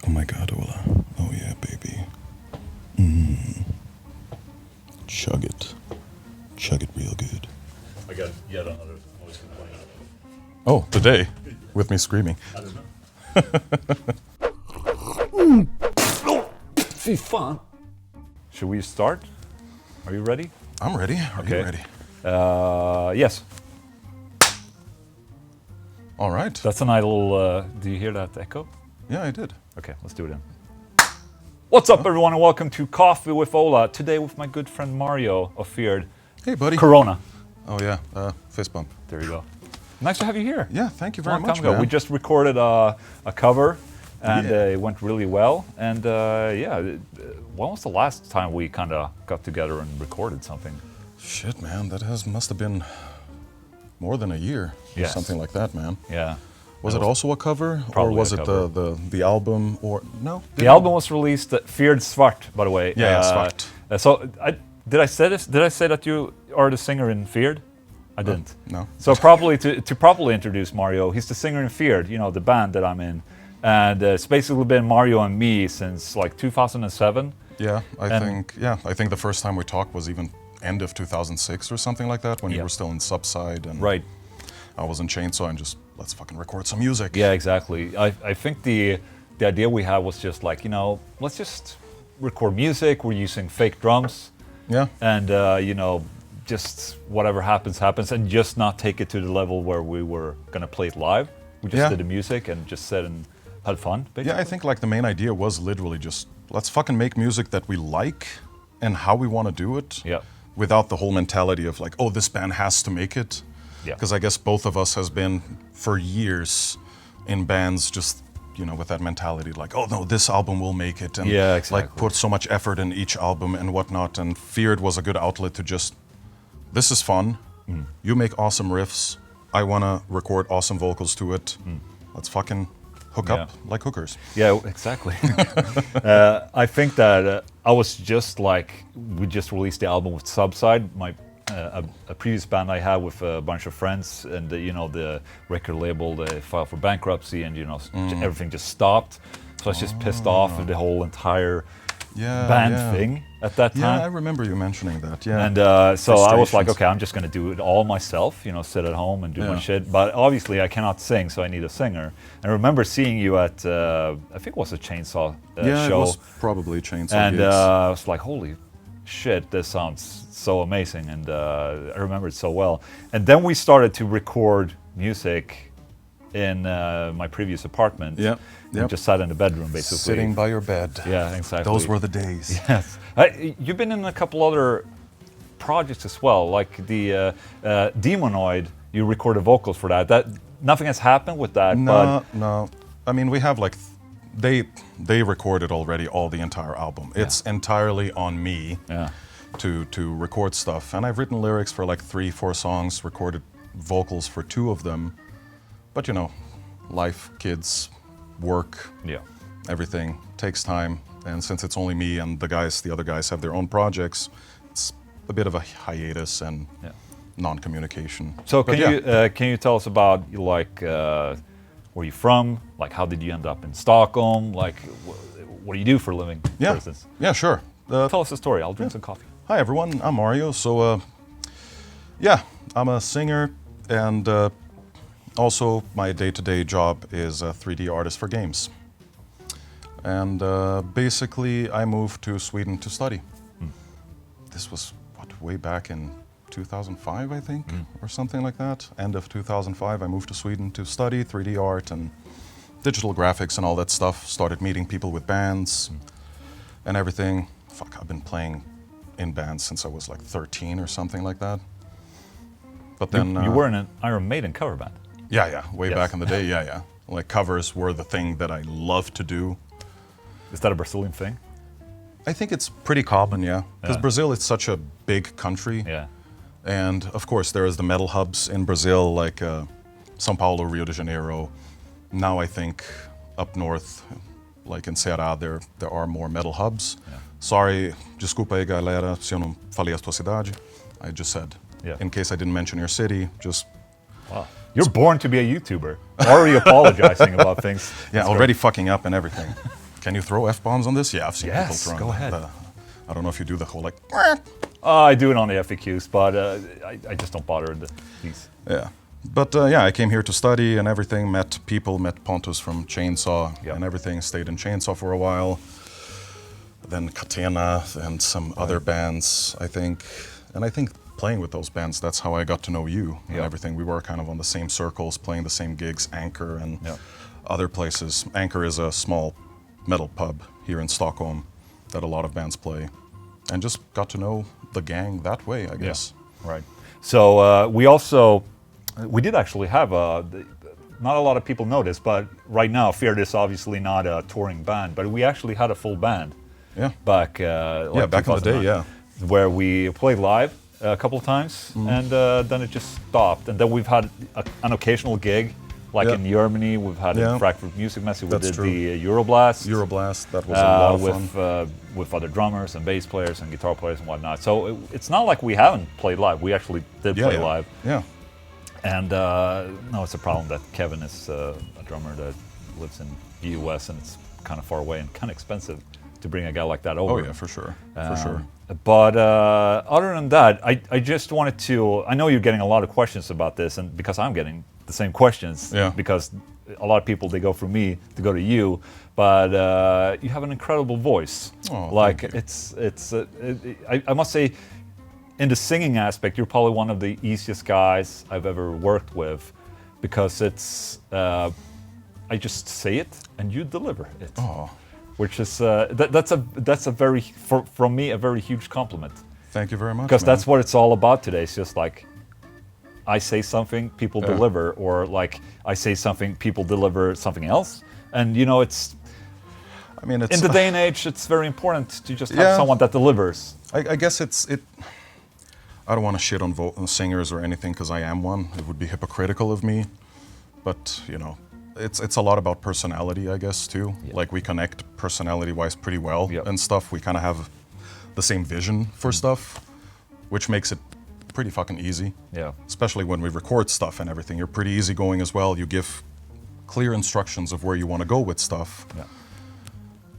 Oh my God, Ola. Oh yeah, baby. Mm. Chug it. Chug it real good. I got yet another noise complaint. Oh, today, with me screaming. I don't know. Fy fan. Should we start? Are you ready? I'm ready. Are you ready? Yes. All right. That's a nice little. Do you hear that echo? Yeah, I did. Okay, let's do it then. What's up, everyone, and welcome to Coffee with Ola. Today with my good friend Mario of Feared. Hey, buddy. Corona. Oh yeah, fist bump. There you go. Nice to have you here. Yeah, thank you very Long much, time ago. man. We just recorded a cover, and Yeah. it went really well. And when was the last time we kind of got together and recorded something? Shit, man, must have been more than a year. Or Yes. something like that, man. Yeah. Was it also a cover, or Probably was a it cover. the album, or no? The album was released at Feared Svart, by the way. Yeah, Svart. Did I say this? Did I say that you are the singer in Feared? I didn't. No. So probably to properly introduce Mario, he's the singer in Feared, you know, the band that I'm in. And it's basically been Mario and me since like 2007. Yeah, I think the first time we talked was even end of 2006 or something like that, when you were still in Subside and Right. I was in Chainsaw, and just let's fucking record some music. Yeah, exactly. I think the idea we had was just like, you know, let's just record music. We're using fake drums. Yeah. And, just whatever happens, and just not take it to the level where we were going to play it live. We just did the music and just sat and had fun, basically. Yeah, I think like the main idea was literally just, let's fucking make music that we like and how we want to do it. Yeah. Without the whole mentality of like, oh, this band has to make it. Yeah. Because I guess both of us has been for years in bands just, you know, with that mentality like, oh no, this album will make it. And Yeah, exactly. like put so much effort in each album and whatnot. And Feared was a good outlet to just, this is fun. You make awesome riffs. I want to record awesome vocals to it. Let's fucking hook up like hookers. Yeah, exactly. I think that I was just like, we just released the album with Subside, a previous band I had with a bunch of friends, and the record label, they filed for bankruptcy, and everything just stopped. So I was just pissed off with the whole entire band thing at that time. Yeah, I remember you mentioning that. Yeah. And so I was like, Frustrations. okay, I'm just going to do it all myself, sit at home and do my shit. But obviously I cannot sing, so I need a singer. And I remember seeing you at, I think it was a Chainsaw Yeah, show. it was probably Chainsaw And gigs. I was like, holy shit, this sounds so amazing. And I remember it so well. And then we started to record music in my previous apartment. Yep. We just sat in the bedroom, basically. Sitting by your bed. Yeah, exactly. Those were the days. Yes. You've been in a couple other projects as well, like the Demonoid. You recorded vocals for that. Nothing has happened with that. No. I mean, we have like, they recorded already the entire album. It's entirely on me to record stuff. And I've written lyrics for like 3-4 songs, recorded vocals for 2 of them. But life, kids, work, everything takes time. And since it's only me and the other guys have their own projects, it's a bit of a hiatus and non-communication. So can you tell us about like where you're from? Like how did you end up in Stockholm? Like what do you do for a living? For instance? Yeah, sure. Tell us the story. I'll drink some coffee. Hi everyone, I'm Mario. So I'm a singer, and also my day-to-day job is a 3D artist for games. And basically I moved to Sweden to study. This was way back in 2005, I think, or something like that. End of 2005, I moved to Sweden to study 3D art and digital graphics and all that stuff. Started meeting people with bands and everything. I've been playing in bands since I was like 13 or something like that. But then you were in an Iron Maiden cover band. Yeah, way back in the day, yeah. Like covers were the thing that I loved to do. Is that a Brazilian thing? I think it's pretty common, because Brazil is such a big country. Yeah. And of course there is the metal hubs in Brazil, like São Paulo, Rio de Janeiro. Now I think up north, like in Ceará, there are more metal hubs. Sorry, desculpa aí galera se eu não falei a tua cidade. I just said, in case I didn't mention your city, just... Wow. You're born to be a YouTuber. Already apologizing about things. Yeah, already fucking up and everything. Can you throw F-bombs on this? Yeah, I've seen people Yes, throwing go ahead. I don't know if you do the whole like... I do it on the FAQs, but I just don't bother these. Yeah. But yeah, I came here to study and everything, met people, met Pontus from Chainsaw and everything, stayed in Chainsaw for a while. Then Catena and some other bands, I think. And I think playing with those bands, that's how I got to know you and everything. We were kind of on the same circles, playing the same gigs, Anchor and other places. Anchor is a small metal pub here in Stockholm that a lot of bands play. And just got to know the gang that way, I guess. Yeah. Right. So we did actually have not a lot of people know this, but right now Feared is obviously not a touring band, but we actually had a full band. Yeah. Back back in the day, yeah. Where we played live a couple of times, and then it just stopped. And then we've had an occasional gig, like in Germany. We've had in Frankfurt Music Messe. We did the Euroblast. Euroblast, that was a lot of fun. With other drummers and bass players and guitar players and whatnot. So it's not like we haven't played live. We actually did play live. Yeah. And no, it's a problem that Kevin is a drummer that lives in the US, and it's kind of far away and kind of expensive to bring a guy like that over. Oh yeah, for sure, for sure. But other than that, I just wanted to, I know you're getting a lot of questions about this, and because I'm getting the same questions, because a lot of people, they go through me to go to you, but you have an incredible voice. Oh, like I must say, in the singing aspect, you're probably one of the easiest guys I've ever worked with, because it's, I just say it and you deliver it. Oh. Which is that's a very, from me, a very huge compliment. Thank you very much. Because that's what it's all about today. It's just like, I say something, people deliver, or like I say something, people deliver something else, and you know, it's. I mean, it's in the day and age, it's very important to just have someone that delivers. I guess I don't want to shit on singers or anything, because I am one. It would be hypocritical of me, but you know. It's a lot about personality, I guess, too. Yeah. Like, we connect personality-wise pretty well and stuff. We kind of have the same vision for stuff, which makes it pretty fucking easy. Yeah. Especially when we record stuff and everything. You're pretty easygoing as well. You give clear instructions of where you want to go with stuff. Yeah.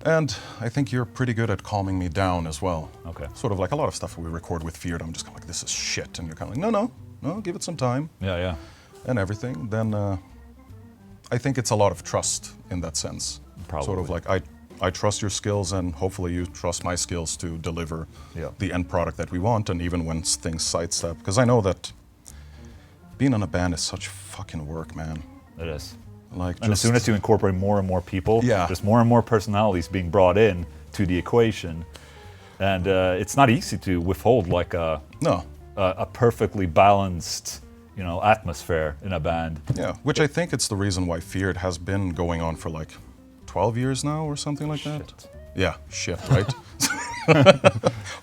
And I think you're pretty good at calming me down as well. Okay. Sort of like a lot of stuff we record with Feared, I'm just kind of like, this is shit. And you're kind of like, no, give it some time. Yeah. And everything. Then... I think it's a lot of trust in that sense. Probably. Sort of like, I trust your skills, and hopefully you trust my skills to deliver the end product that we want, and even when things sidestep. Because I know that being in a band is such fucking work, man. It is. Like, and as soon as you incorporate more and more people, there's more and more personalities being brought in to the equation. And it's not easy to withhold like a perfectly balanced, you know, atmosphere in a band. Yeah, which I think it's the reason why Feared has been going on for like 12 years now or something like that. Yeah, shit, right?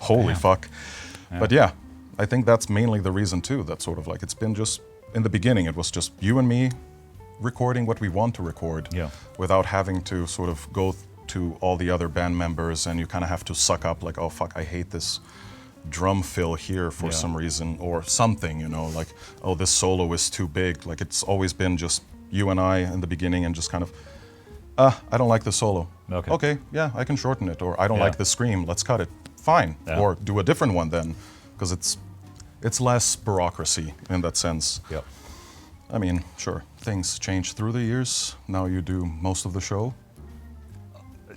Holy fuck. Yeah. But yeah, I think that's mainly the reason too, that sort of like, it's been just, in the beginning it was just you and me recording what we want to record without having to sort of go to all the other band members, and you kind of have to suck up like, oh fuck, I hate this drum fill here for some reason, or something, you know, like, oh, this solo is too big. Like, it's always been just you and I in the beginning, and just kind of, I don't like the solo. Okay, yeah, I can shorten it. Or I don't like the scream, let's cut it. Fine. Or do a different one then, because it's less bureaucracy in that sense. Yeah. I mean, sure, things change through the years. Now you do most of the show.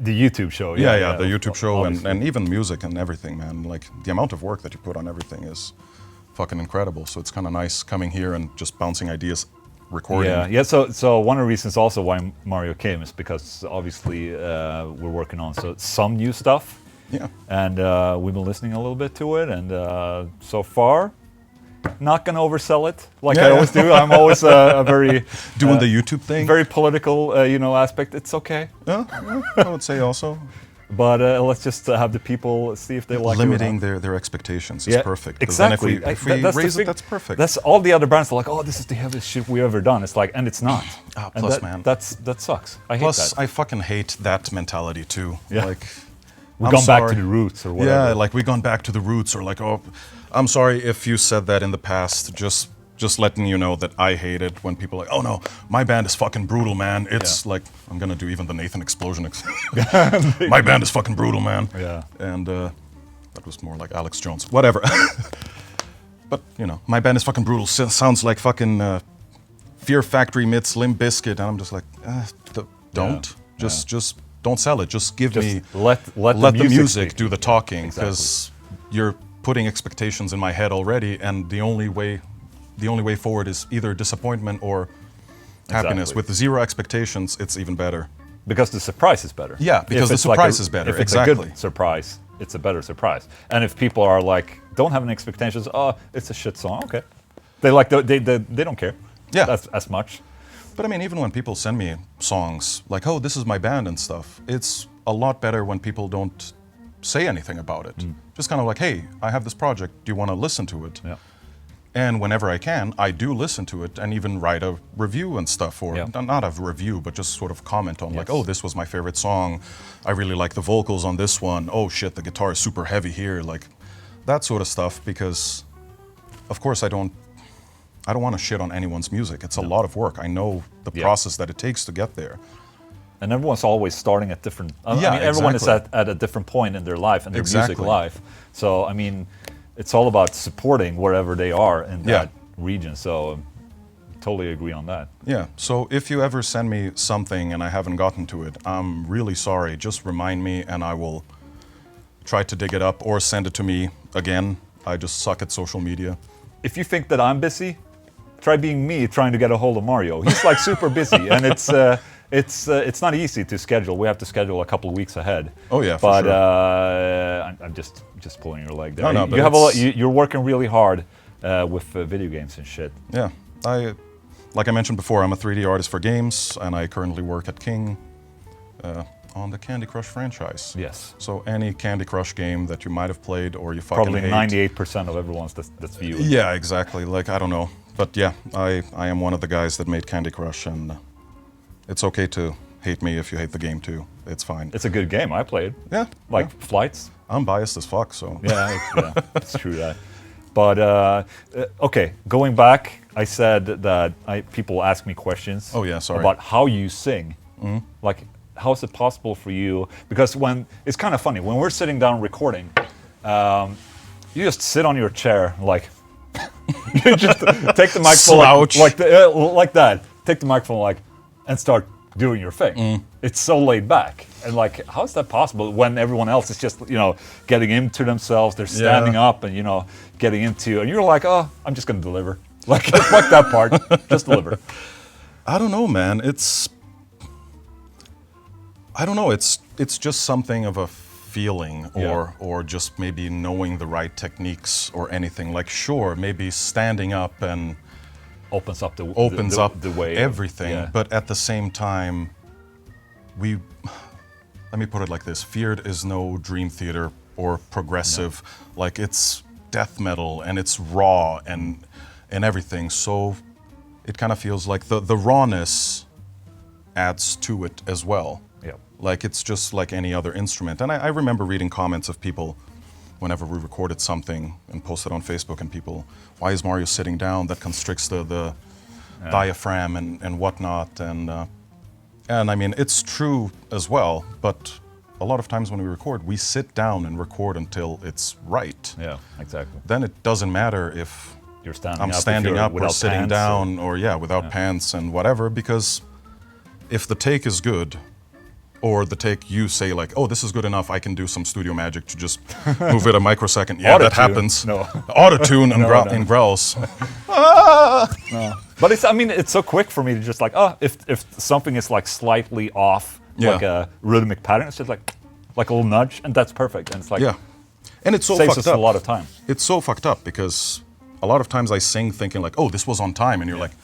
The YouTube show, the YouTube show, and even music and everything, man. Like, the amount of work that you put on everything is fucking incredible. So it's kind of nice coming here and just bouncing ideas, recording. Yeah. So one of the reasons also why Mario came is because obviously we're working on some new stuff. Yeah. And we've been listening a little bit to it, and so far, not gonna oversell it like I always do. I'm always a very doing the YouTube thing, very political, aspect. It's okay. Yeah, I would say also. But let's just have the people see if they like it. Limiting their expectations is perfect. Exactly. Then if we raise it, that's perfect. That's all the other bands are like, oh, this is the heaviest shit we ever done. It's like, and it's not. Plus, man, that sucks. I hate that. Plus, I fucking hate that mentality too. Yeah. Like, we've gone back to the roots or whatever. Yeah, like we've gone back to the roots, or like, oh, I'm sorry if you said that in the past. Just just letting you know that I hate it when people are like, oh no, my band is fucking brutal, man. It's like, I'm gonna do even the Nathan Explosion. My band is fucking brutal, man. Yeah. And that was more like Alex Jones. Whatever. But, you know, my band is fucking brutal. Sounds like fucking Fear Factory meets Limp Bizkit. And I'm just like, don't. Just don't sell it. Just give me... Let the music speak. do the talking. Exactly. Because you're putting expectations in my head already, and the only way forward is either disappointment or happiness. Exactly. With 0 expectations, it's even better. Because the surprise is better. Yeah, because the surprise is better. If it's exactly. a good surprise, it's a better surprise. And if people are like, don't have any expectations, oh, it's a shit song, okay. They don't care. Yeah. That's as much. But I mean, even when people send me songs like, oh, this is my band and stuff, it's a lot better when people don't say anything about it. Just kind of like, hey, I have this project, do you want to listen to it? Yeah. And whenever I can, I do listen to it and even write a review and stuff, or not a review, but just sort of comment on like, oh, this was my favorite song, I really like the vocals on this one, oh shit, the guitar is super heavy here, like that sort of stuff, because of course I don't want to shit on anyone's music. It's a lot of work. I know the process that it takes to get there. And everyone's always starting at different... I mean, everyone is at a different point in their life, in their music life. So, I mean, it's all about supporting wherever they are in that region. So, totally agree on that. Yeah, so if you ever send me something and I haven't gotten to it, I'm really sorry. Just remind me and I will try to dig it up or send it to me again. I just suck at social media. If you think that I'm busy, try being me trying to get a hold of Mario. He's like super busy, and it's not easy to schedule. We have to schedule a couple of weeks ahead. Oh yeah, but for sure. I'm just pulling your leg there. No, but you have a lot. You're working really hard with video games and shit. Yeah, like I mentioned before, I'm a 3D artist for games, and I currently work at King on the Candy Crush franchise. Yes. So any Candy Crush game that you might have played or you fucking probably hate. 98% of everyone's that's viewing. Yeah, exactly. Like, I don't know. But yeah, I am one of the guys that made Candy Crush, and it's okay to hate me if you hate the game too. It's fine. It's a good game. I played. Yeah. Like Flights. I'm biased as fuck, so. Yeah, it's true that. But okay, going back, I said that people ask me questions. Oh yeah, sorry. About how you sing. Like, how is it possible for you? Because it's kind of funny when we're sitting down recording, you just sit on your chair like. You just take the microphone like that. Take the microphone and start doing your thing. It's so laid back, and like, how is that possible when everyone else is just getting into themselves? They're standing up and getting into, and you're like, oh, I'm just gonna deliver. Like, fuck that part, just deliver. I don't know, man. I don't know. It's just something of a feeling or just maybe knowing the right techniques or anything. Like, sure, maybe standing up and opens up the way everything, but at the same time, let me put it like this: Feared is no Dream Theater or progressive. No. Like, it's death metal and it's raw and everything. So it kind of feels like the rawness adds to it as well. Like, it's just like any other instrument. And I remember reading comments of people whenever we recorded something and posted on Facebook, and people, why is Mario sitting down? That constricts the diaphragm and whatnot. And I mean, it's true as well, but a lot of times when we record, we sit down and record until it's right. Yeah, exactly. Then it doesn't matter if you're standing I'm standing up or sitting down or without pants and whatever, because if the take is good, or the take you say like, oh, this is good enough, I can do some studio magic to just move it a microsecond. Yeah, that happens. No. Auto-tune and growls. No. But it's so quick for me to just like, if something is like slightly off, like a rhythmic pattern, it's just like a little nudge, and that's perfect. And it's like, and it's so saves fucked us up. a lot of time. It's so fucked up because a lot of times I sing thinking like, oh, this was on time, and you're like,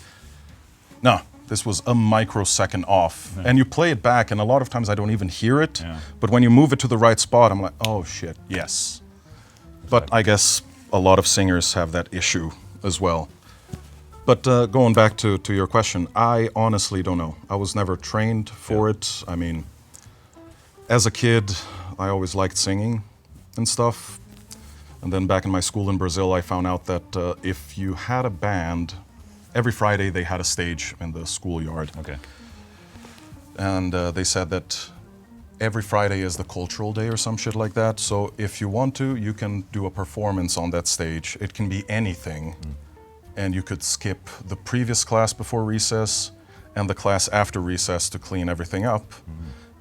no. This was a microsecond off. Yeah. And you play it back, and a lot of times I don't even hear it. Yeah. But when you move it to the right spot, I'm like, oh shit, yes. But I guess a lot of singers have that issue as well. But going back to your question, I honestly don't know. I was never trained for it. I mean, as a kid, I always liked singing and stuff. And then back in my school in Brazil, I found out that if you had a band, every Friday they had a stage in the schoolyard. Okay. And they said that every Friday is the cultural day or some shit like that. So if you want to, you can do a performance on that stage. It can be anything. And you could skip the previous class before recess and the class after recess to clean everything up.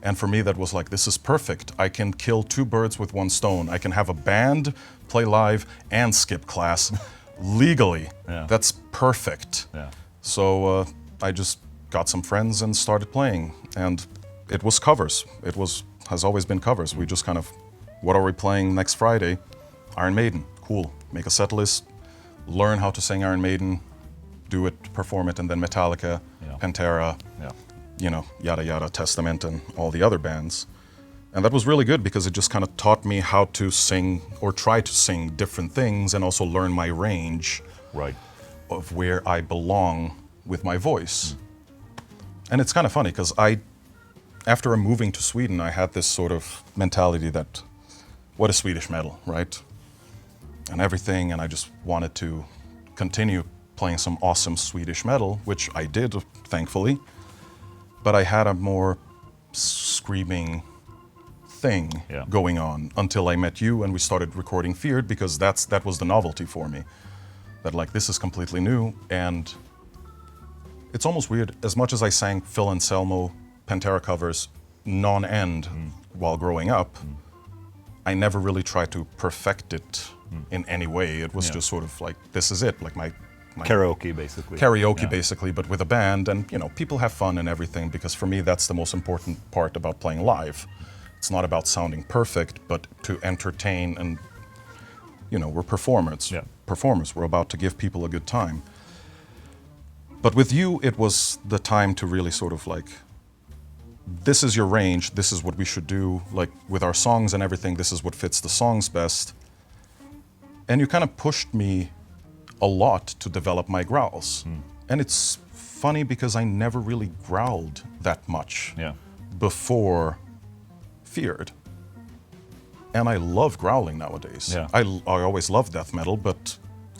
And for me, that was like, this is perfect. I can kill two birds with one stone. I can have a band, play live, and skip class legally. Yeah. That's perfect. Yeah. So I just got some friends and started playing. And it was covers. Has always been covers. We just kind of, what are we playing next Friday? Iron Maiden. Cool. Make a set list, learn how to sing Iron Maiden, do it, perform it, and then Metallica, Yeah. Pantera, Yeah. you know, yada yada, Testament, and all the other bands. And that was really good because it just kind of taught me how to sing or try to sing different things and also learn my range Right. of where I belong with my voice. And it's kind of funny because after moving to Sweden, I had this sort of mentality that, what is Swedish metal, right? And everything, and I just wanted to continue playing some awesome Swedish metal, which I did, thankfully. But I had a more screaming thing Yeah. going on until I met you and we started recording Feared, because that was the novelty for me. That like, this is completely new, and it's almost weird. As much as I sang Phil Anselmo, Pantera covers non-end while growing up, I never really tried to perfect it in any way. It was Yeah. just sort of like, this is it, like my Karaoke, basically. karaoke Yeah. basically, but with a band, and you know, people have fun and everything, because for me that's the most important part about playing live. It's not about sounding perfect, but to entertain, and you know, we're performers. Yeah. Performers, we're about to give people a good time. But with you, it was the time to really sort of like, this is your range, this is what we should do, like with our songs and everything, this is what fits the songs best. And you kind of pushed me a lot to develop my growls. And it's funny because I never really growled that much Yeah. before Feared. And I love growling nowadays. Yeah. I always loved death metal, but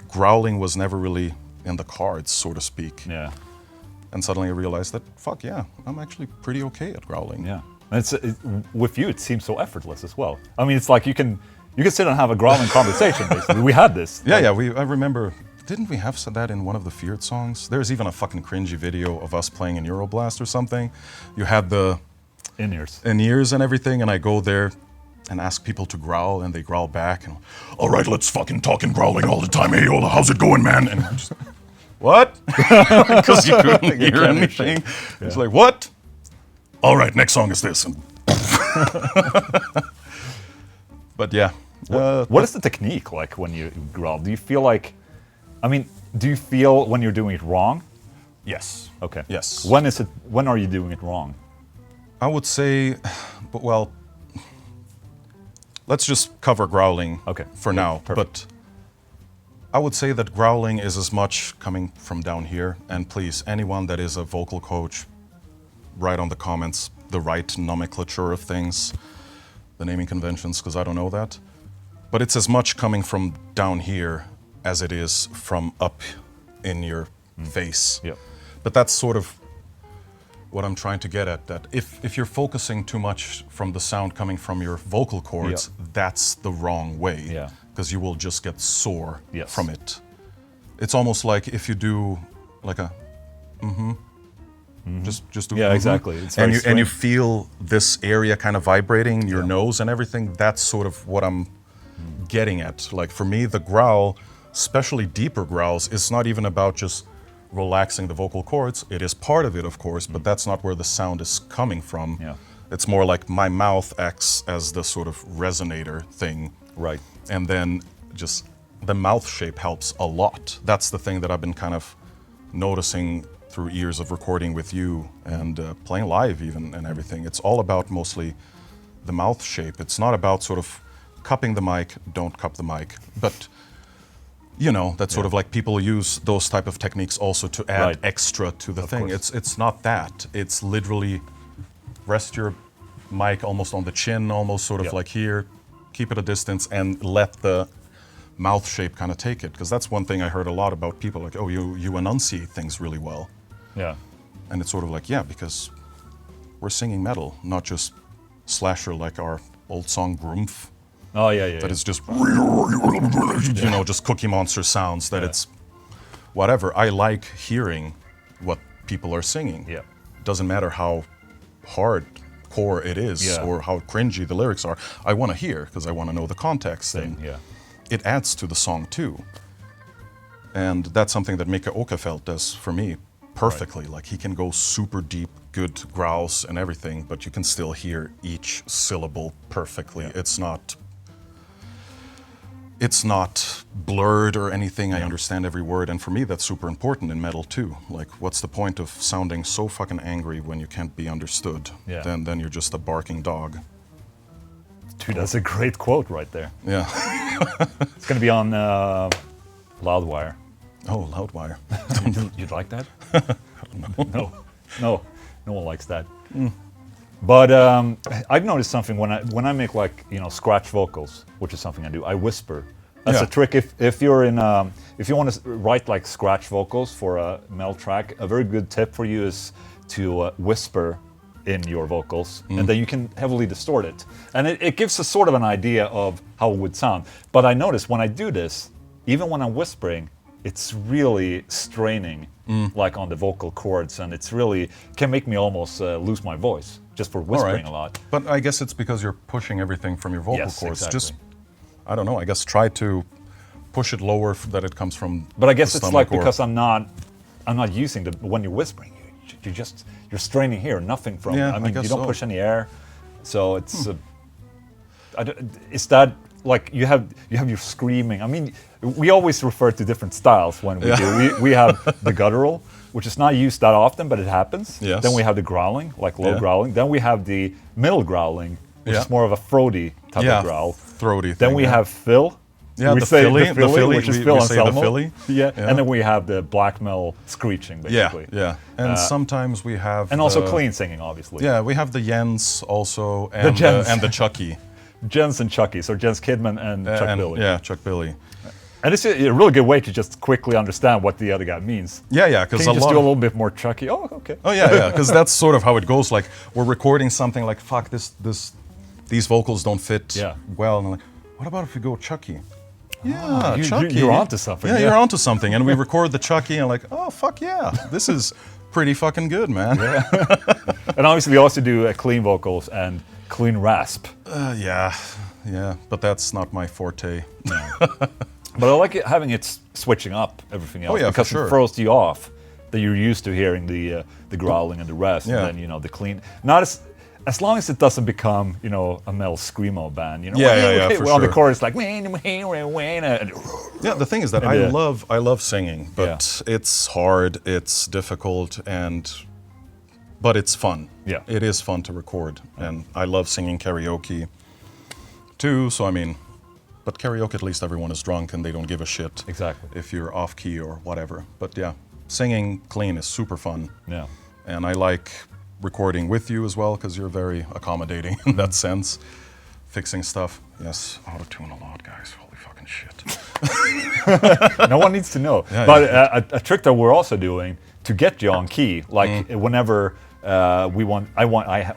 growling was never really in the cards, so to speak. Yeah. And suddenly I realized that, fuck yeah, I'm actually pretty okay at growling. Yeah. And with you, it seems so effortless as well. I mean, it's like you can sit and have a growling conversation, basically. We had this. Yeah, I remember, didn't we have that in one of the Feared songs? There's even a fucking cringy video of us playing in Euroblast or something. You had the In-ears. in-ears and everything, and I go there and ask people to growl, and they growl back, and all right, let's fucking talk in growling all the time. Hey, Ola, how's it going, man? And I'm just, what? Because you couldn't hear anything. It's like, what? All right, next song is this. And but yeah. What is the technique like when you growl? Do you feel like, I mean, do you feel when you're doing it wrong? Yes. Okay. Yes. When are you doing it wrong? I would say, but well, let's just cover growling for now. Perfect. But I would say that growling is as much coming from down here. And please, anyone that is a vocal coach, write on the comments the right nomenclature of things, the naming conventions, because I don't know that. But it's as much coming from down here as it is from up in your face. Yep. But that's sort of what I'm trying to get at, that if you're focusing too much from the sound coming from your vocal cords, that's the wrong way. Yeah. Because you will just get sore Yes. from it. It's almost like if you do like a just do Yeah, exactly. It's very and you strange. feel this area kind of vibrating, your nose and everything. That's sort of what I'm getting at. Like for me, the growl, especially deeper growls, is not even about just relaxing the vocal cords. It is part of it, of course, but that's not where the sound is coming from. Yeah. It's more like my mouth acts as the sort of resonator thing. Right. And then just the mouth shape helps a lot. That's the thing that I've been kind of noticing through years of recording with you and playing live even and everything. It's all about mostly the mouth shape. It's not about sort of cupping the mic, don't cup the mic, but you know, that's sort of like people use those type of techniques also to add extra to the thing. course. It's not that. It's literally rest your mic almost on the chin, almost sort of like here, keep it a distance and let the mouth shape kind of take it. Because that's one thing I heard a lot about people, like, oh, you enunciate things really well. Yeah. And it's sort of like, yeah, because we're singing metal, not just slasher like our old song Grumpf. Oh, yeah. That is just, you know, just Cookie Monster sounds, that it's whatever. I like hearing what people are singing. Yeah. Doesn't matter how hardcore it is or how cringy the lyrics are. I want to hear because I want to know the context. And it adds to the song too. And that's something that Mika Åkerfeldt does for me perfectly. Like, he can go super deep, good growls and everything, but you can still hear each syllable perfectly. It's not blurred or anything. I understand every word, and for me that's super important in metal too. Like, what's the point of sounding so fucking angry when you can't be understood? Then you're just a barking dog. Dude, that's a great quote right there. Yeah. It's gonna be on Loudwire. Oh, Loudwire. You'd like that? I don't know. No one likes that. But I've noticed something when I make, like, you know, scratch vocals, which is something I do. I whisper. That's a trick. If you're in if you want to write like scratch vocals for a metal track, a very good tip for you is to whisper in your vocals, and then you can heavily distort it, and it gives a sort of an idea of how it would sound. But I notice when I do this, even when I'm whispering, it's really straining, like on the vocal cords, and it's really can make me almost lose my voice just for whispering a lot. But I guess it's because you're pushing everything from your vocal cords. Exactly. Just, I don't know, I guess try to push it lower that it comes from. But I guess the it's stomach, like because I'm not using when you're whispering, you're straining here, nothing from. I mean, you don't push any air, so it's. Is that like you have your screaming? I mean, we always refer to different styles when we do. We have the guttural, which is not used that often, but it happens. Yes. Then we have the growling, like low growling. Then we have the middle growling, which is more of a throaty type of growl. Throaty. Then we have fill. Yeah, we the say Philly, which is Phil we and say Selmo. the Philly. Yeah, and then we have the black metal screeching, basically. Yeah. And sometimes we have. And also clean singing, obviously. Yeah, we have the Jens also, and the Chucky. Jens and Chucky, so Jens Kidman and Chuck Billy. Yeah, Chuck Billy. And it's a really good way to just quickly understand what the other guy means. Yeah, because Can you just do a little bit more Chucky? Oh, okay. Oh yeah, because that's sort of how it goes. Like, we're recording something like, fuck, these vocals don't fit well, and I'm like, what about if we go Chucky? Yeah, Chucky. You're onto something. Yeah, you're onto something. And we record the Chucky, and like, oh fuck yeah, this is pretty fucking good, man. Yeah. And obviously we also do clean vocals and clean rasp. Yeah, but that's not my forte. No. But I like having it switching up everything else because for sure. it throws you off that you're used to hearing the growling and the rest, and then the clean. Not as long as it doesn't become a metal screamo band. For on the sure. chorus like. Yeah, the thing is that I love singing, but it's hard, it's difficult, but it's fun. Yeah, it is fun to record, and I love singing karaoke too. So I mean. But karaoke, at least everyone is drunk and they don't give a shit if you're off key or whatever. But yeah, singing clean is super fun. Yeah. And I like recording with you as well because you're very accommodating in that sense. Fixing stuff. Yes, auto-tune a lot, guys. Holy fucking shit. No one needs to know. A trick that we're also doing to get you on key, like whenever I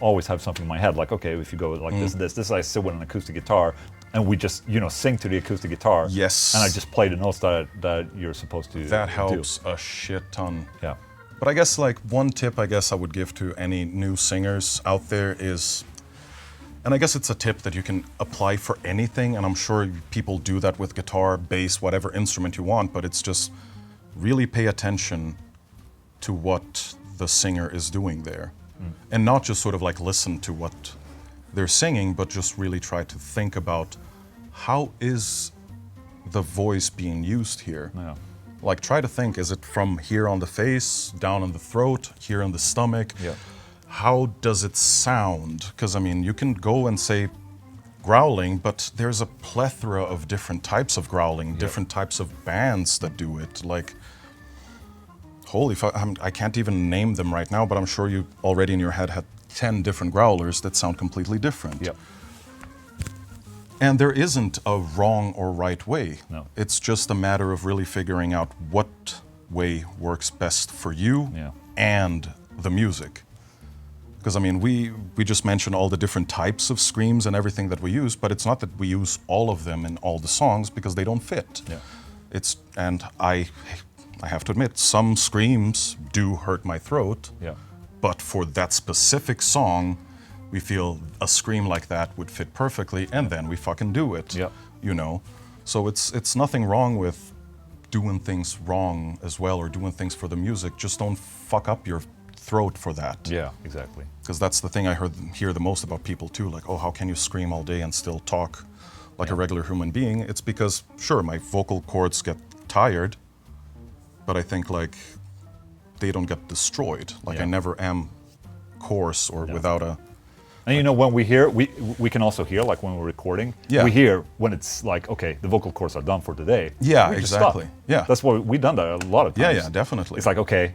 always have something in my head, like, okay, if you go like this, I sit with an acoustic guitar. And we just, sing to the acoustic guitar. Yes. And I just play the notes that you're supposed to. That helps a shit ton. Yeah. But I guess like one tip I would give to any new singers out there is, and I guess it's a tip that you can apply for anything, and I'm sure people do that with guitar, bass, whatever instrument you want, but it's just really pay attention to what the singer is doing there. And not just sort of like listen to what they're singing, but just really try to think about how is the voice being used here? Yeah. Like try to think, is it from here on the face, down on the throat, here on the stomach? Yeah. How does it sound? Because I mean, you can go and say growling, but there's a plethora of different types of growling, different types of bands that do it. Like, holy fuck, I can't even name them right now, but I'm sure you already in your head had 10 different growlers that sound completely different. Yep. And there isn't a wrong or right way. No. It's just a matter of really figuring out what way works best for you Yeah. and the music. Because I mean, we just mentioned all the different types of screams and everything that we use, but it's not that we use all of them in all the songs because they don't fit. Yeah. And I have to admit, some screams do hurt my throat. Yeah. But for that specific song, we feel a scream like that would fit perfectly, and then we fucking do it. Yeah. You know? So it's nothing wrong with doing things wrong as well, or doing things for the music. Just don't fuck up your throat for that. Yeah, exactly. Because that's the thing I hear the most about people too. Like, oh, how can you scream all day and still talk like a regular human being? It's because, sure, my vocal cords get tired, but I think like they don't get destroyed. Like I never am coarse or without a... And you know, when we hear, we can also hear, like when we're recording, we hear when it's like, okay, the vocal cords are done for today. Yeah, we just exactly. stop. Yeah. That's what we've done that a lot of times. Yeah, definitely. It's like, okay,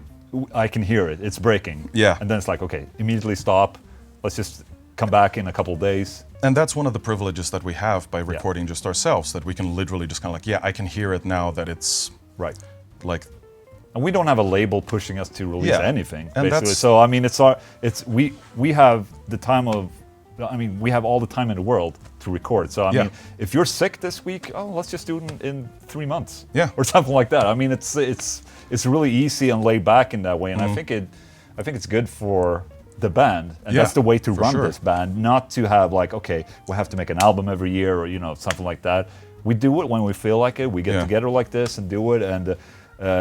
I can hear it, it's breaking. Yeah. And then it's like, okay, immediately stop. Let's just come back in a couple of days. And that's one of the privileges that we have by recording just ourselves, that we can literally just kind of like, yeah, I can hear it now that it's right. Like... And we don't have a label pushing us to release anything, and basically. So I mean, we have the time of, I mean, we have all the time in the world to record. So I mean, if you're sick this week, oh, let's just do it in 3 months, or something like that. I mean, it's really easy and laid back in that way, and I think it's good for the band, and that's the way to run this band. Not to have like, okay, we have to make an album every year, or you know, something like that. We do it when we feel like it. We get together like this and do it, and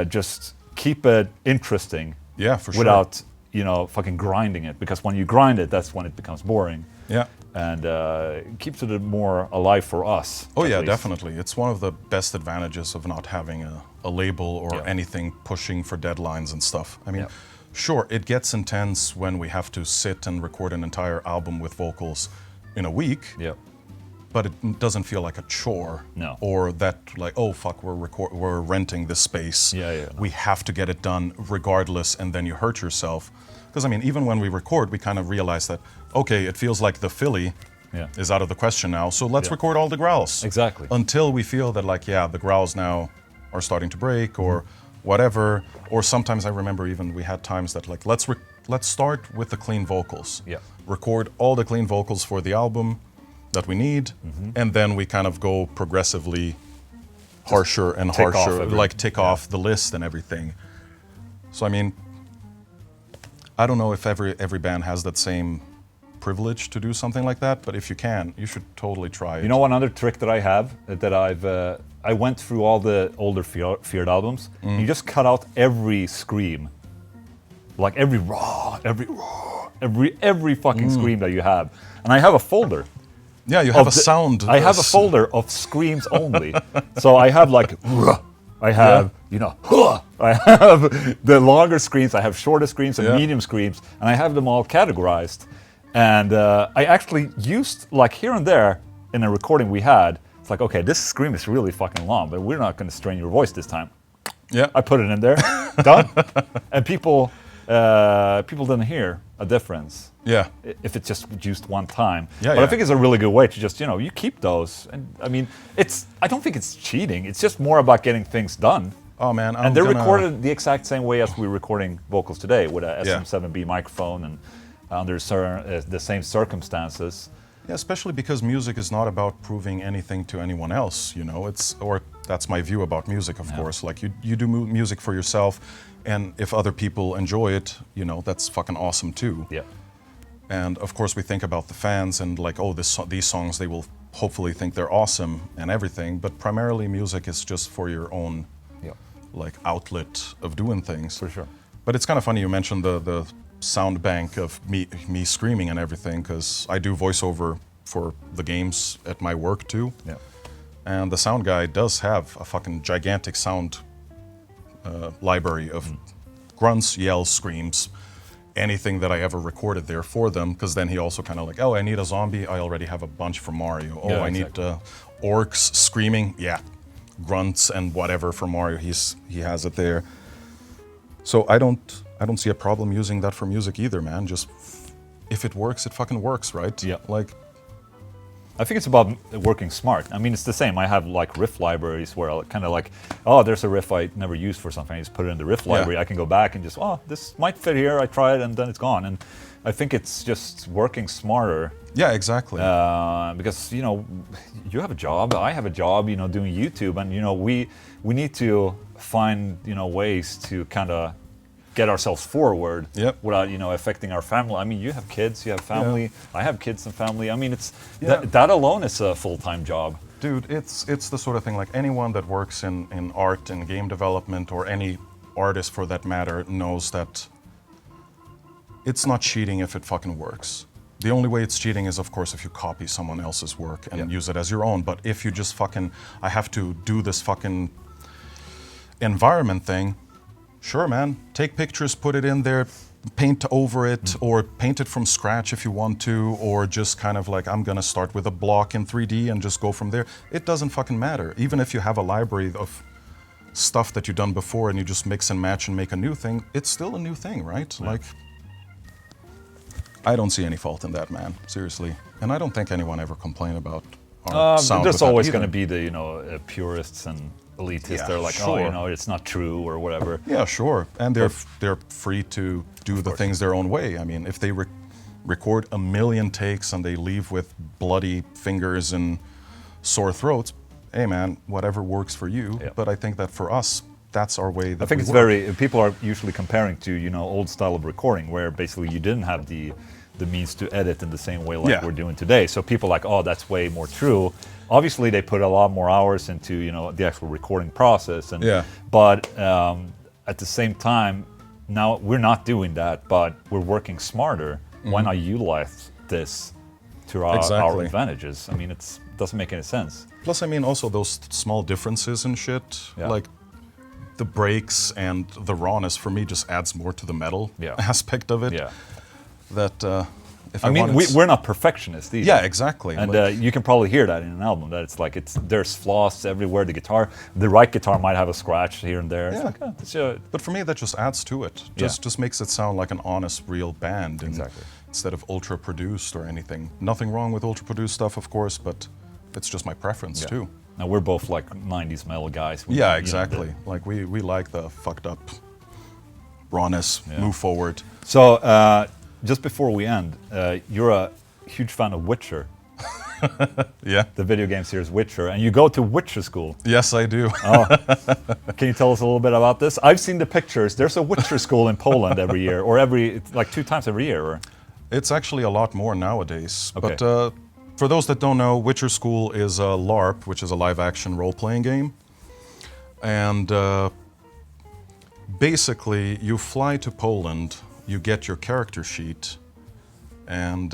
just keep it interesting. Yeah, for sure. Without, you know, fucking grinding it, because when you grind it, that's when it becomes boring. Yeah. And keeps it more alive for us. Oh yeah, definitely. It's one of the best advantages of not having a label or anything pushing for deadlines and stuff. I mean, sure, it gets intense when we have to sit and record an entire album with vocals in a week. Yeah. But it doesn't feel like a chore. No. Or that like, oh fuck, we're renting this space. Yeah. We have to get it done regardless, and then you hurt yourself. Because I mean, even when we record, we kind of realize that, okay, it feels like the Philly is out of the question now, so let's record all the growls. Exactly. Until we feel that like, yeah, the growls now are starting to break or whatever. Or sometimes I remember even we had times that like, let's start with the clean vocals. Yeah. Record all the clean vocals for the album that we need, and then we kind of go progressively harsher and harsher, like tick off the list and everything. So I mean, I don't know if every band has that same privilege to do something like that, but if you can, you should totally try it. You know, one other trick that I have, that I went through all the older Feared albums, and you just cut out every scream, like every fucking scream that you have, and I have a folder. Yeah, you have a sound. I have a folder of screams only. So I have like, I have, you know, I have the longer screams, I have shorter screams and medium screams, and I have them all categorized. And I actually used, like here and there in a recording we had, it's like, okay, this scream is really fucking long, but we're not going to strain your voice this time. Yeah. I put it in there, done. And people didn't hear a difference. Yeah. If it's just used one time. Yeah, but I think it's a really good way to just, you know, you keep those. And I mean, I don't think it's cheating. It's just more about getting things done. Oh man, and they're recorded the exact same way as we're recording vocals today, with a SM7B microphone and under the same circumstances. Yeah, especially because music is not about proving anything to anyone else, you know. Or that's my view about music, of course. Like you do music for yourself, and if other people enjoy it, you know, that's fucking awesome too. Yeah. And of course we think about the fans and like, oh, these songs, they will hopefully think they're awesome and everything, but primarily music is just for your own like outlet of doing things. For sure. But it's kind of funny you mentioned the sound bank of me screaming and everything, because I do voiceover for the games at my work too. Yeah. And the sound guy does have a fucking gigantic sound library of grunts, yells, screams, anything that I ever recorded there for them, because then he also kind of like, oh, I need a zombie, I already have a bunch for Mario. Oh, I need orcs screaming, grunts and whatever for Mario, he has it there. So I don't see a problem using that for music either, man. Just if it works, it fucking works, right? Yeah. Like, I think it's about working smart. I mean, it's the same. I have like riff libraries where I'll kind of like, oh, there's a riff I never used for something. I just put it in the riff library. I can go back and just, oh, this might fit here. I try it and then it's gone. And I think it's just working smarter. Yeah, exactly. Because, you know, you have a job, I have a job, you know, doing YouTube. And, you know, we need to find, you know, ways to kind of get ourselves forward without, you know, affecting our family. I mean, you have kids, you have family. I have kids and family. I mean, it's that alone is a full-time job. Dude, it's the sort of thing, like anyone that works in art and game development, or any artist for that matter, knows that it's not cheating if it fucking works. The only way it's cheating is, of course, if you copy someone else's work and use it as your own. But if you just fucking, I have to do this fucking environment thing, sure, man, take pictures, put it in there, paint over it, or paint it from scratch if you want to, or just kind of like, I'm gonna start with a block in 3D and just go from there. It doesn't fucking matter. Even if you have a library of stuff that you've done before and you just mix and match and make a new thing, it's still a new thing, right? Yeah. Like, I don't see any fault in that, man, seriously. And I don't think anyone ever complained about our sound. There's always going to be the, you know, purists and elitists. They're like, sure. oh, you know, it's not true or whatever. Yeah, sure. And they're free to do the things their own way. I mean, if they record 1 million takes and they leave with bloody fingers and sore throats, hey man, whatever works for you. Yeah. But I think that for us, that's our way that I think we it's work. people are usually comparing to, you know, old style of recording where basically you didn't have the means to edit in the same way like we're doing today. So people are like, oh, that's way more true. Obviously they put a lot more hours into, you know, the actual recording process. And but at the same time, now we're not doing that, but we're working smarter. Why not utilize this to our advantages? I mean, it doesn't make any sense. Plus, I mean, also those small differences and shit, like the breaks and the rawness for me just adds more to the metal aspect of it. Yeah. That if I mean, we're not perfectionists either. Yeah, exactly. And you can probably hear that in an album. That it's like there's flaws everywhere. The right guitar might have a scratch here and there. Yeah. It's like, but for me, that just adds to it. Just makes it sound like an honest, real band. Exactly. Instead of ultra produced or anything. Nothing wrong with ultra produced stuff, of course, but it's just my preference too. Now we're both like 90s metal guys. Yeah, exactly. You know, like we like the fucked up rawness, move forward. So just before we end, you're a huge fan of Witcher. Yeah. The video game series Witcher, and you go to Witcher school. Yes, I do. Can you tell us a little bit about this? I've seen the pictures. There's a Witcher school in Poland every year, or like 2 times every year. Or? It's actually a lot more nowadays. Okay. But for those that don't know, Witcher School is a LARP, which is a live-action role-playing game. And basically, you fly to Poland, you get your character sheet, and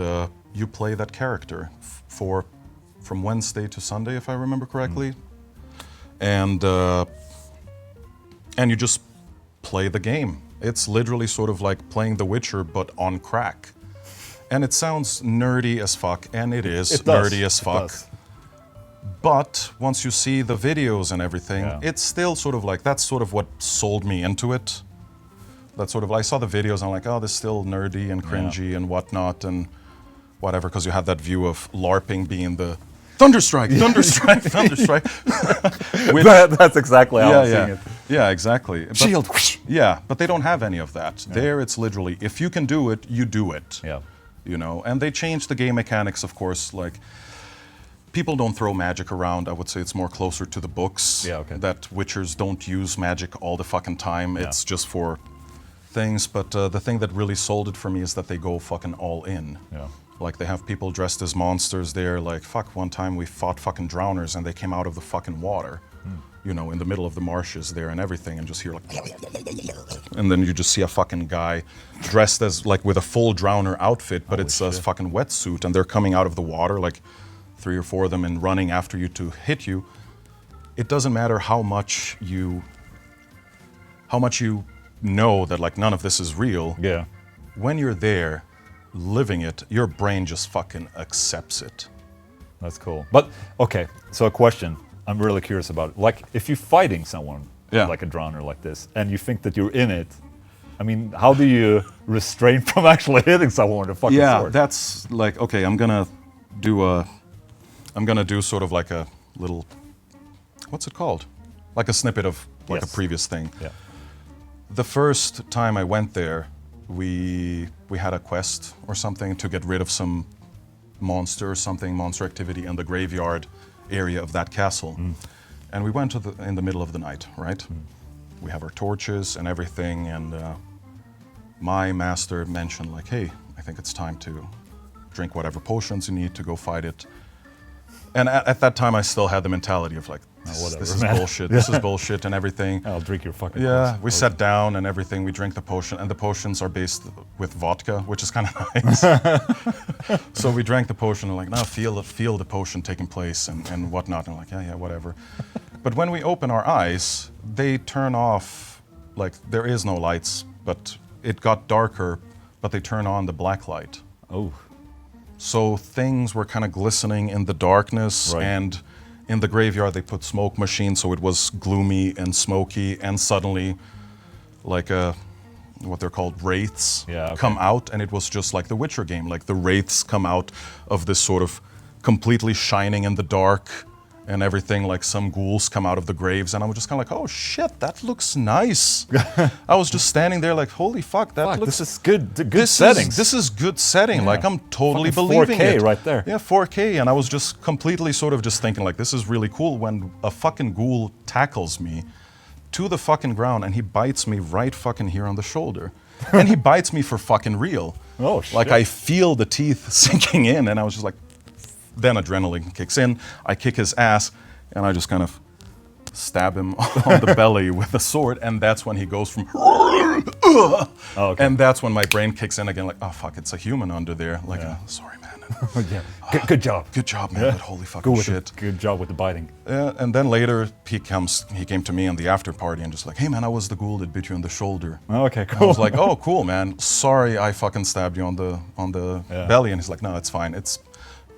you play that character from Wednesday to Sunday, if I remember correctly. And you just play the game. It's literally sort of like playing The Witcher, but on crack. And it sounds nerdy as fuck, and it is nerdy as fuck. But once you see the videos and everything, it's still sort of like, that's sort of what sold me into it. That's sort of, I saw the videos, and I'm like, oh, this is still nerdy and cringy and whatnot and whatever, because you have that view of LARPing being the Thunderstrike, Thunderstrike, Thunderstrike. That's exactly how I'm seeing it. Yeah, exactly. But, Shield. Yeah, but they don't have any of that. There it's literally, if you can do it, you do it. Yeah. You know, and they changed the game mechanics, of course. Like, people don't throw magic around. I would say it's more closer to the books. Yeah, okay. That Witchers don't use magic all the fucking time. It's just for things. But the thing that really sold it for me is that they go fucking all in. Yeah. Like, they have people dressed as monsters there. Like, fuck, one time we fought fucking drowners and they came out of the fucking water. You know, in the middle of the marshes there and everything, and just hear like, and then you just see a fucking guy dressed as like with a full drowner outfit, but it's a fucking wetsuit, and they're coming out of the water, like 3 or 4 of them, and running after you to hit you. It doesn't matter how much you know that like none of this is real. Yeah. When you're there, living it, your brain just fucking accepts it. That's cool. But okay, so a question. I'm really curious about it. Like, if you're fighting someone, like a drowner like this, and you think that you're in it, I mean, how do you restrain from actually hitting someone with a fucking sword? Yeah, that's like, okay, I'm gonna do a I'm gonna do sort of like a little, what's it called? Like a snippet of like Yes. a previous thing. Yeah. The first time I went there, we had a quest or something to get rid of some monster or something, monster activity in the graveyard area of that castle. And we went in the middle of the night, right? We have our torches and everything, and my master mentioned like, hey, I think it's time to drink whatever potions you need to go fight it. And at that time I still had the mentality of like, whatever, this is man. bullshit, this is bullshit and everything. I'll drink your fucking Yeah, potion. we sat down and everything, we drink the potion, and the potions are based with vodka, which is kind of nice. So we drank the potion and like, now feel the potion taking place and whatnot, and I'm like, yeah, whatever. But when we open our eyes, they turn off, like there is no lights, but it got darker, but they turn on the black light. Oh. So things were kind of glistening in the darkness, Right. and in the graveyard they put smoke machines, so it was gloomy and smoky, and suddenly like what they're called wraiths Yeah, okay. come out, and it was just like the Witcher game, like the wraiths come out of this sort of completely shining in the dark and everything, like some ghouls come out of the graves, and I was just kind of like, oh shit, that looks nice. I was just standing there like, holy fuck, that Fuck, looks... this is good. Good This settings. this is good setting. Yeah. Like I'm totally Fucking believing 4K it. right there. Yeah, 4K, and I was just completely sort of just thinking like, this is really cool when a fucking ghoul tackles me to the fucking ground and he bites me right fucking here on the shoulder, and he bites me for fucking real. Oh, shit. Like I feel the teeth sinking in, and I was just like, then adrenaline kicks in. I kick his ass, and I just kind of stab him on the belly with a sword, and that's when he goes from Oh, okay. and that's when my brain kicks in again, like, oh fuck, it's a human under there. Like, sorry, man. Yeah. Good job. Good job, man. But holy fucking shit. Good job with the biting. And then later he came to me in the after party and just like, hey man, I was the ghoul that bit you on the shoulder. Oh, okay, I cool. was like, oh cool, man. Sorry, I fucking stabbed you on the belly. And he's like, no, it's fine. It's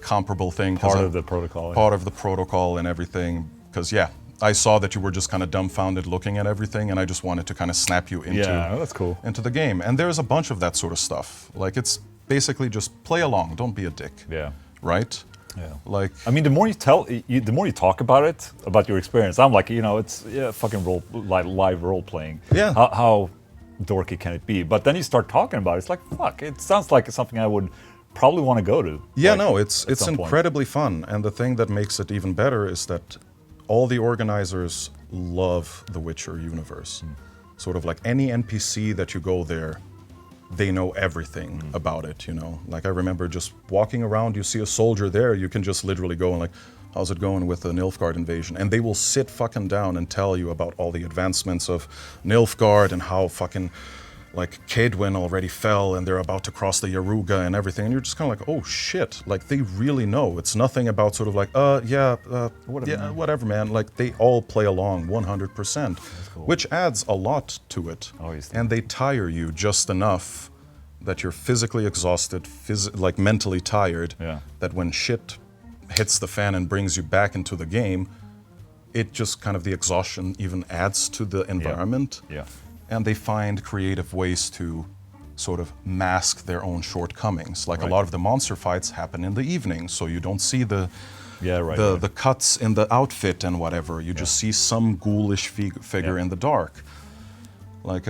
comparable thing. 'cause Part of the protocol. Part of the protocol and everything. Because I saw that you were just kind of dumbfounded looking at everything, and I just wanted to kind of snap you into Yeah, that's cool. into the game. And there's a bunch of that sort of stuff. Like it's basically just play along. Don't be a dick. Yeah. Right? Yeah. Like I mean, the more the more you talk about it, about your experience, I'm like, it's fucking live role playing. Yeah. How dorky can it be? But then you start talking about it, it's like, fuck, it sounds like something I would probably want to go to. Yeah, like, no, it's some point. incredibly fun, and the thing that makes it even better is that all the organizers love the Witcher universe. Sort of like any NPC that you go there, they know everything about it, Like I remember just walking around, you see a soldier there, you can just literally go and like, how's it going with the Nilfgaard invasion? And they will sit fucking down and tell you about all the advancements of Nilfgaard and how fucking like Cadwyn already fell and they're about to cross the Yaruga and everything, and you're just kind of like, oh shit, like they really know. It's nothing about sort of like, whatever, man. Like they all play along 100%, cool. which adds a lot to it. Obviously. And they tire you just enough that you're physically exhausted, like mentally tired, Yeah. that when shit hits the fan and brings you back into the game, it just kind of, the exhaustion even adds to the environment. Yeah. And they find creative ways to sort of mask their own shortcomings. Like Right. a lot of the monster fights happen in the evening, so you don't see the Right. the cuts in the outfit and whatever. You just see some ghoulish figure in the dark. Like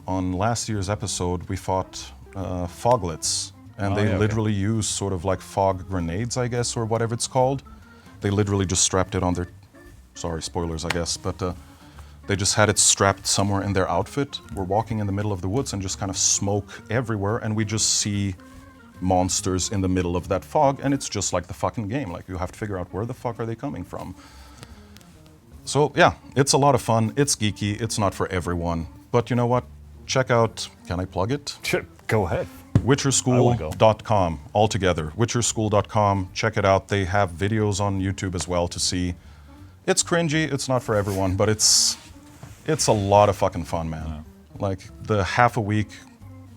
on last year's episode, we fought foglets, and they literally use sort of like fog grenades, I guess, or whatever it's called. They literally just strapped it on their, sorry, spoilers, I guess, but they just had it strapped somewhere in their outfit. We're walking in the middle of the woods and just kind of smoke everywhere, and we just see monsters in the middle of that fog, and it's just like the fucking game. Like you have to figure out where the fuck are they coming from. So yeah, it's a lot of fun. It's geeky. It's not for everyone. But you know what? Check out, can I plug it? Sure, go ahead. Witcherschool.com, all together. Witcherschool.com, check it out. They have videos on YouTube as well to see. It's cringy, it's not for everyone, but it's a lot of fucking fun, man. Yeah. Like the half a week,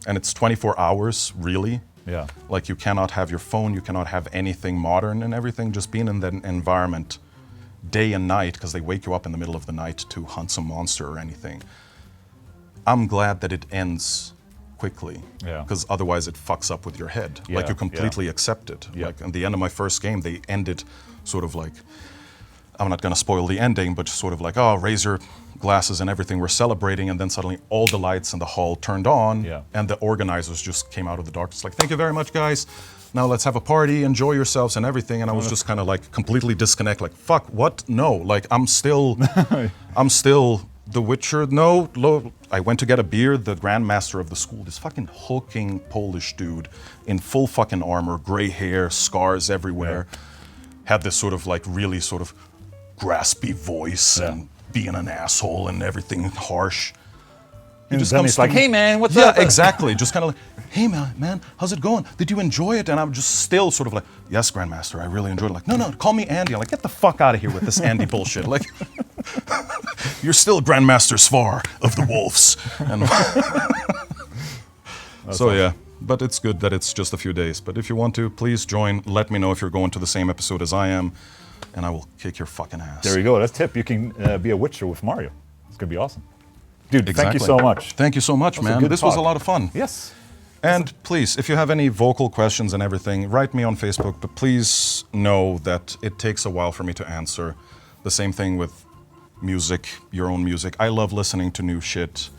and it's 24 hours, really. Yeah. Like you cannot have your phone, you cannot have anything modern and everything, just being in that environment day and night, because they wake you up in the middle of the night to hunt some monster or anything. I'm glad that it ends quickly. Yeah. Because otherwise it fucks up with your head. Yeah, Like you completely accept it. Yeah. Like at the end of my first game, they ended sort of like, I'm not gonna spoil the ending, but just sort of like, oh, raise your glasses and everything, we're celebrating, and then suddenly all the lights in the hall turned on, Yeah. and the organizers just came out of the dark. It's like, thank you very much, guys. Now let's have a party, enjoy yourselves and everything. And I was just kind of like completely disconnect, like, fuck, what? No, like I'm still The Witcher. No, I went to get a beer. The grandmaster of the school, this fucking hulking Polish dude in full fucking armor, gray hair, scars everywhere, had this sort of like really sort of graspy voice and being an asshole and everything harsh. And then he's like, hey man, what's yeah, up? exactly. Just kind of like, hey man, how's it going? Did you enjoy it? And I'm just still sort of like, yes, Grandmaster, I really enjoyed it. Like, no, call me Andy. I'm like, get the fuck out of here with this Andy bullshit. Like, you're still Grandmaster Svar of the Wolves. And so yeah, but it's good that it's just a few days. But if you want to, please join. Let me know if you're going to the same episode as I am, and I will kick your fucking ass. There you go. That's a tip. You can be a Witcher with Mario. It's going to be awesome. Dude, thank you Exactly. so much. Thank you so much, man. good This was a talk. lot of fun. Yes. And please, if you have any vocal questions and everything, write me on Facebook, but please know that it takes a while for me to answer. The same thing with music, your own music. I love listening to new shit.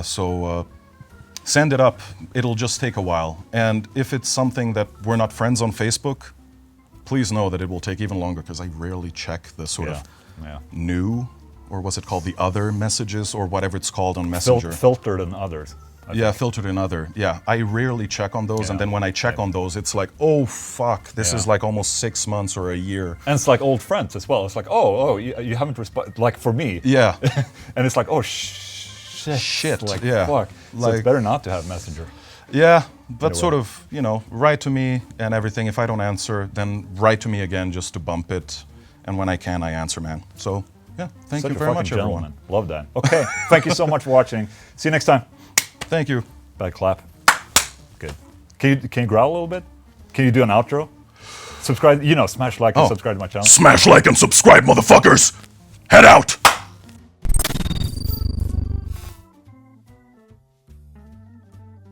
So send it up. It'll just take a while. And if it's something that we're not friends on Facebook, please know that it will take even longer because I rarely check the sort of new, or what's it called, the other messages or whatever it's called on Messenger. Filtered and others. Yeah, filtered in other. Yeah, I rarely check on those, and then when I check on those, it's like, oh fuck, this is like almost 6 months or a year. And it's like old friends as well. It's like, you haven't responded, like for me. Yeah. And it's like, shit. Like, yeah. fuck. So Like- it's better not to have Messenger. Yeah, but Anyway. sort of, write to me and everything. If I don't answer, then write to me again just to bump it. And when I can, I answer, man. So, yeah, thank Such you a very fucking much, gentleman. everyone. Love that. Okay, thank you so much for watching. See you next time. Thank you. Bad clap. Good. Can you growl a little bit? Can you do an outro? Subscribe, smash like and subscribe to my channel. Smash like and subscribe, motherfuckers! Head out!